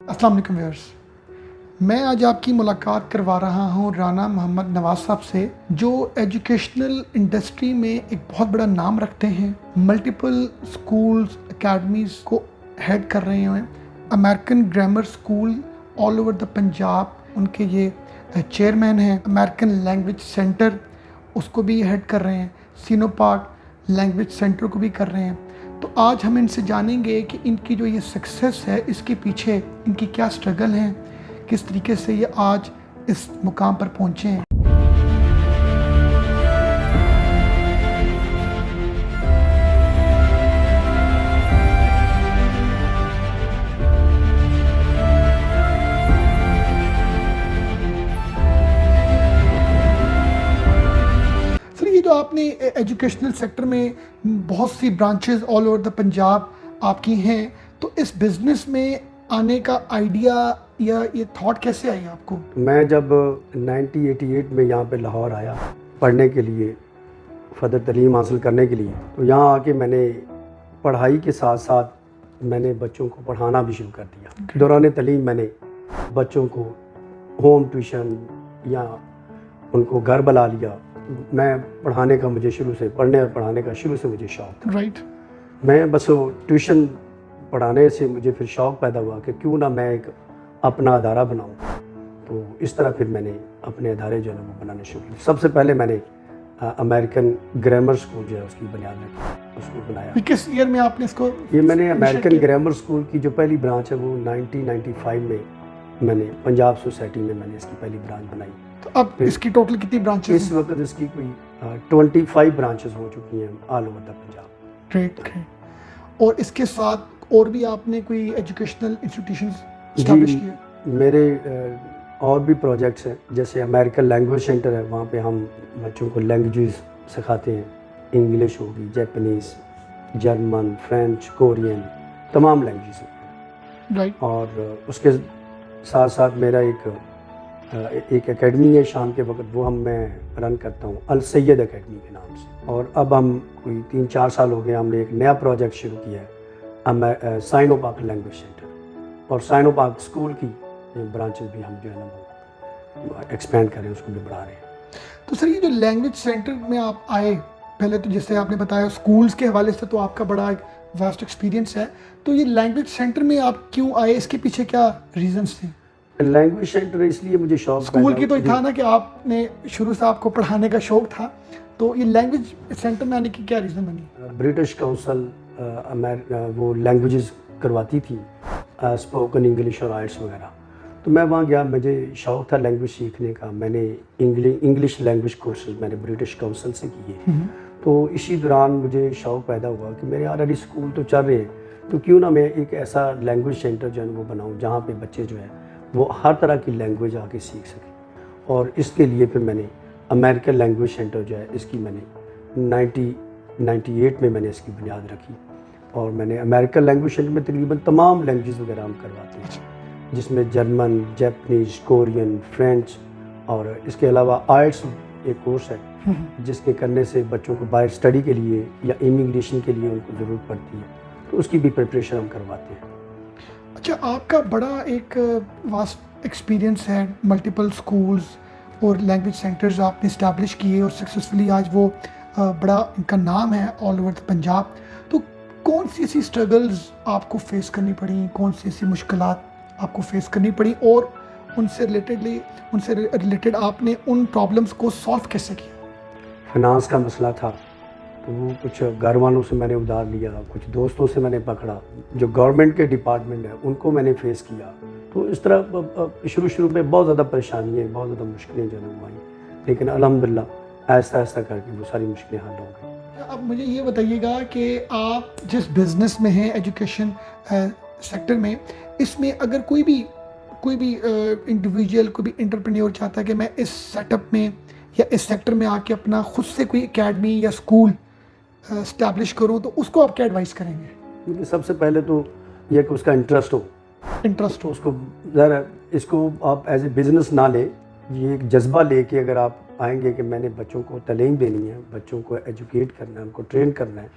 अस्सलाम वालेकुम व्यूअर्स। मैं आज आपकी मुलाकात करवा रहा हूँ राना मोहम्मद नवाज़ साहब से, जो एजुकेशनल इंडस्ट्री में एक बहुत बड़ा नाम रखते हैं। मल्टीपल स्कूल्स एकेडमीज़ को हेड कर रहे हैं। American grammar school all over the Punjab उनके ये चेयरमैन हैं। अमेरिकन लैंग्वेज सेंटर उसको भी हेड कर रहे हैं। सीनो पार्क लैंग्वेज सेंटर को भी कर रहे हैं। तो आज हम इनसे जानेंगे कि इनकी जो ये सक्सेस है, इसके पीछे इनकी क्या स्ट्रगल है, किस तरीके से ये आज इस मुकाम पर पहुँचे हैं। सर, ये जो आपने एजुकेशनल सेक्टर में बहुत सी branches all over the Punjab आपकी हैं, तो इस बिज़नेस में आने का आइडिया या ये थॉट कैसे आई आपको? मैं जब 1988 में यहाँ पे लाहौर आया पढ़ने के लिए, फ़र्दर तलीम हासिल करने के लिए, तो यहाँ आके मैंने पढ़ाई के साथ साथ मैंने बच्चों को पढ़ाना भी शुरू कर दिया। दौरान तलीम मैंने बच्चों को होम ट्यूशन या उनको घर बुला लिया। मैं पढ़ाने का मुझे शुरू से पढ़ने और पढ़ाने का शुरू से मुझे शौक़ था। राइट। मैं बस वो ट्यूशन पढ़ाने से मुझे फिर शौक़ पैदा हुआ कि क्यों ना मैं एक अपना अदारा बनाऊं। तो इस तरह फिर मैंने अपने अदारे जो है वो बनाने शुरू किए। सबसे पहले मैंने अमेरिकन ग्रामर स्कूल जो है उसकी बुनियाद रखी, उसको बनाया। किस ईयर में आपने इसको? ये मैंने अमेरिकन ग्रामर स्कूल की जो पहली ब्रांच है वो 1995 में मैंने पंजाब सोसाइटी में मैंने इसकी पहली ब्रांच बनाई। तो अब इसकी टोटल कितनी ब्रांचेस इस वक्त इसकी कोई 25 ब्रांचेस हो चुकी हैं all over the Punjab. Great. और इसके साथ और भी आपने कोई एजुकेशनल इंस्टीट्यूशंस एस्टैब्लिश किए? मेरे और भी प्रोजेक्ट्स हैं, जैसे अमेरिकन लैंग्वेज सेंटर है, वहाँ पे हम बच्चों को लैंग्वेजेस सिखाते हैं। इंग्लिश होगी, जापानीज़, जर्मन, फ्रेंच, कोरियन, तमाम लैंग्वेजेस हैं। राइट। और उसके साथ साथ मेरा एक एकेडमी है शाम के वक्त, वो मैं रन करता हूँ अल सैयद एकेडमी के नाम से। और अब हम कोई 3-4 साल हो गए, हमने एक नया प्रोजेक्ट शुरू किया है साइनो पार्क लैंग्वेज सेंटर, और साइनो पार्क स्कूल की ब्रांचेस भी हम जो है ना वो एक्सपेंड कर रहे हैं, उसको भी बढ़ा रहे हैं। तो सर, ये जो लैंग्वेज सेंटर में आप आए, पहले तो जैसे आपने बताया स्कूल्स के हवाले से तो आपका बड़ा एक वास्ट एक्सपीरियंस है, तो ये लैंग्वेज सेंटर में आप क्यों आए, इसके पीछे क्या रीजंस थे? लैंग्वेज सेंटर इसलिए मुझे शौक, स्कूल की तो था ना कि आपने शुरू से आपको पढ़ाने का शौक था, तो ये लैंग्वेज सेंटर में आने की क्या रीज़न बनी? ब्रिटिश काउंसिल वो लैंग्वेजेस करवाती थी, स्पोकन इंग्लिश और आइट्स वगैरह। तो मैं वहाँ गया, मुझे शौक़ था लैंग्वेज सीखने का। मैंने इंग्लिश लैंग्वेज कोर्सेज मैंने ब्रिटिश काउंसिल से किए। तो इसी दौरान मुझे शौक़ पैदा हुआ कि मेरे ऑलरेडी स्कूल तो चल रहे हैं, तो क्यों ना मैं एक ऐसा लैंग्वेज सेंटर जो है वो बनाऊँ जहाँ पे बच्चे जो है वो हर तरह की लैंग्वेज आके सीख सकें। और इसके लिए फिर मैंने अमेरिकन लैंग्वेज सेंटर जो है इसकी मैंने 1998 में मैंने इसकी बुनियाद रखी। और मैंने अमेरिकन लैंग्वेज सेंटर में तकरीबन तमाम लैंग्वेज वगैरह हम करवाते हैं, जिसमें जर्मन, जापानीज़, कोरियन, फ्रेंच, और इसके अलावा आइट्स एक कोर्स है जिसके करने से बच्चों को बाहर स्टडी के लिए या इमिग्रेशन के लिए उनको ज़रूरत पड़ती है, तो उसकी भी प्रिपरेशन हम करवाते हैं। अच्छा, आपका बड़ा एक वास्ट एक्सपीरियंस है, मल्टीपल स्कूल्स और लैंग्वेज सेंटर्स आपने इस्टेब्लिश किए और सक्सेसफुली आज वो बड़ा इनका नाम है ऑल ओवर द पंजाब। तो कौन सी ऐसी स्ट्रगल्स आपको फेस करनी पड़ी, कौन सी ऐसी मुश्किलात आपको फेस करनी पड़ी, और उनसे रिलेटेड आपने उन प्रॉब्लम्स को सॉल्व कैसे किया? फाइनेंस का मसला था, तो वो कुछ घर वालों से मैंने उधार लिया, कुछ दोस्तों से मैंने पकड़ा, जो गवर्नमेंट के डिपार्टमेंट है उनको मैंने फेस किया। तो इस तरह शुरू में बहुत ज़्यादा परेशानियाँ, बहुत ज़्यादा मुश्किलें जो है आई, लेकिन अल्हम्दुलिल्लाह आहिस्ता आहिस्ता करके वो सारी मुश्किलें हल हो गई। अब मुझे ये बताइएगा कि आप जिस बिज़नेस में हैं, एजुकेशन सेक्टर में, इसमें अगर कोई भी इंडिविजुअल, कोई भी एंटरप्रेन्योर चाहता है कि मैं इस सेटअप में या इस सेक्टर में आके अपना खुद से कोई एकेडमी या स्कूल इस्टेब्लिश करूं, तो उसको आप क्या एडवाइस करेंगे? क्योंकि सबसे पहले तो यह कि उसका इंटरेस्ट हो, उसको ज़रा इसको आप एज ए बिज़नेस ना ले, ये एक जज्बा लेके अगर आप आएंगे कि मैंने बच्चों को तालीम देनी है, बच्चों को एजुकेट करना है, उनको ट्रेन करना है,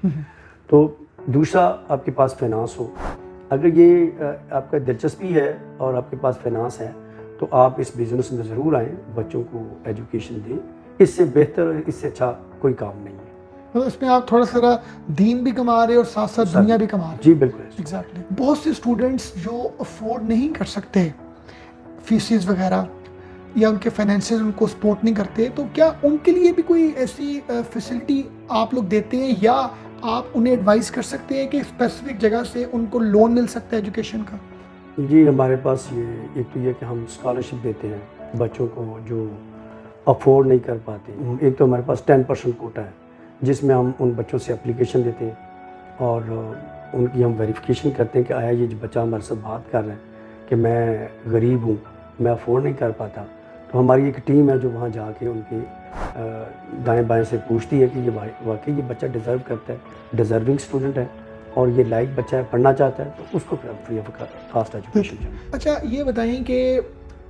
तो दूसरा आपके पास फाइनेंस हो, اگر یہ آپ کا دلچسپی ہے اور آپ کے پاس فائنانس ہے تو آپ اس بزنس میں ضرور آئیں, بچوں کو ایجوکیشن دیں. اس سے بہتر, اس سے اچھا کوئی کام نہیں ہے. مطلب اس میں آپ تھوڑا سا دین بھی کما رہے ہیں اور ساتھ ساتھ دنیا بھی کما رہے ہیں. جی بالکل. ایگزیکٹلی. بہت سے اسٹوڈنٹس جو افورڈ نہیں کر سکتے فیسز وغیرہ, یا ان کے فائنینسز ان کو سپورٹ نہیں کرتے, تو کیا ان کے لیے بھی کوئی ایسی فیسلٹی آپ لوگ دیتے ہیں, یا آپ انہیں ایڈوائز کر سکتے ہیں کہ اسپیسیفک جگہ سے ان کو لون مل سکتا ہے ایجوکیشن کا؟ جی ہمارے پاس یہ ایک تو یہ کہ ہم اسکالرشپ دیتے ہیں بچوں کو جو افورڈ نہیں کر پاتے. ایک تو ہمارے پاس 10% کوٹا ہے جس میں ہم ان بچوں سے اپلیکیشن دیتے ہیں اور ان کی ہم ویریفیکیشن کرتے ہیں کہ آیا یہ بچہ ہمارے ساتھ بات کر رہا ہے کہ میں غریب ہوں, میں افورڈ نہیں کر پاتا, تو ہماری ایک ٹیم ہے جو وہاں جا کے ان کے دائیں بائیں سے پوچھتی ہے کہ یہ واقعی یہ بچہ ڈیزرو کرتا ہے, ڈیزرونگ اسٹوڈنٹ ہے اور یہ لائق بچہ ہے, پڑھنا چاہتا ہے, تو اس کو پھر فری آف کاسٹ ایجوکیشن چاہیے. اچھا یہ بتائیں کہ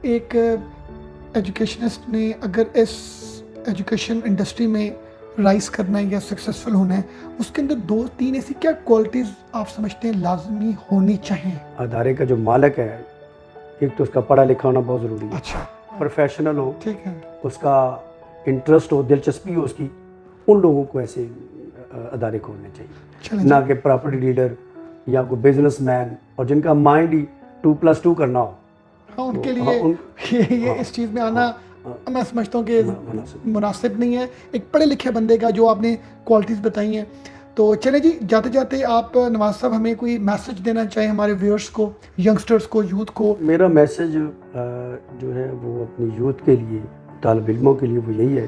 ایک ایجوکیشنسٹ نے اگر اس ایجوکیشن انڈسٹری میں رائز کرنا ہے یا سکسیزفل ہونا ہے, اس کے اندر 2-3 ایسی کیا کوالٹیز آپ سمجھتے ہیں لازمی ہونی چاہیے؟ ادارے کا جو مالک ہے, ایک تو اس کا پڑھا لکھا ہونا بہت ضروری ہے, اچھا پروفیشنل ہو, ٹھیک ہے, اس کا انٹرسٹ ہو, دلچسپی ہو اس کی, ان لوگوں کو ایسے ادارے کھولنے چاہیے, نہ کہ پراپرٹی ڈیلر یا کوئی بزنس مین اور جن کا مائنڈ ہی 2+2 کرنا ہو. ہاں ان کے لیے یہ اس چیز میں آنا میں سمجھتا ہوں کہ مناسب نہیں ہے ایک پڑھے لکھے بندے کا, جو آپ نے کوالٹیز بتائی ہیں. تو چلیں جی, جاتے جاتے آپ نواز صاحب ہمیں کوئی میسج دینا چاہیں ہمارے ویورز کو, ینگسٹرز کو, یوتھ کو؟ میرا میسج جو ہے وہ اپنی یوتھ کے لیے, طالب علموں کے لیے وہ یہی ہے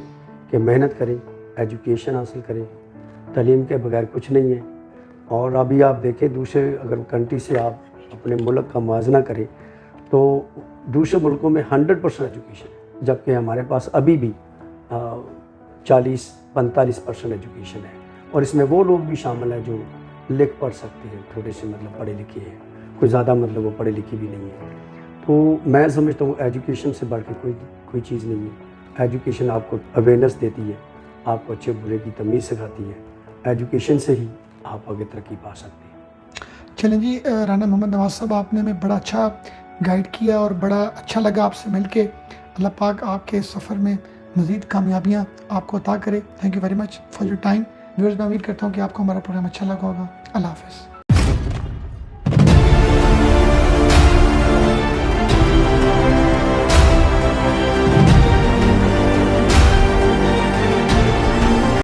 کہ محنت کریں, ایجوکیشن حاصل کریں, تعلیم کے بغیر کچھ نہیں ہے. اور ابھی آپ دیکھیں دوسرے اگر کنٹری سے آپ اپنے ملک کا موازنہ کریں تو دوسرے ملکوں میں 100% ایجوکیشن ہے, جبکہ ہمارے پاس ابھی بھی 40-45% ایجوکیشن ہے. اور اس میں وہ لوگ بھی شامل ہیں جو لکھ پڑھ سکتے ہیں, تھوڑے سے مطلب پڑھے لکھے ہیں, کوئی زیادہ مطلب وہ پڑھے لکھے بھی نہیں ہیں. تو میں سمجھتا ہوں ایجوکیشن سے بڑھ کے کوئی چیز نہیں ہے. ایجوکیشن آپ کو اویئرنیس دیتی ہے, آپ کو اچھے برے کی تمیز سکھاتی ہے. ایجوکیشن سے ہی آپ آگے ترقی پا سکتے ہیں. چلیں جی, رانا محمد نواز صاحب آپ نے ہمیں بڑا اچھا گائیڈ کیا اور بڑا اچھا لگا آپ سے مل کے. اللہ پاک آپ کے سفر میں مزید کامیابیاں آپ کو عطا کرے. Thank you very much for your time. Viewers میں امید کرتا ہوں کہ آپ کو ہمارا پروگرام اچھا لگا ہوگا. اللہ حافظ.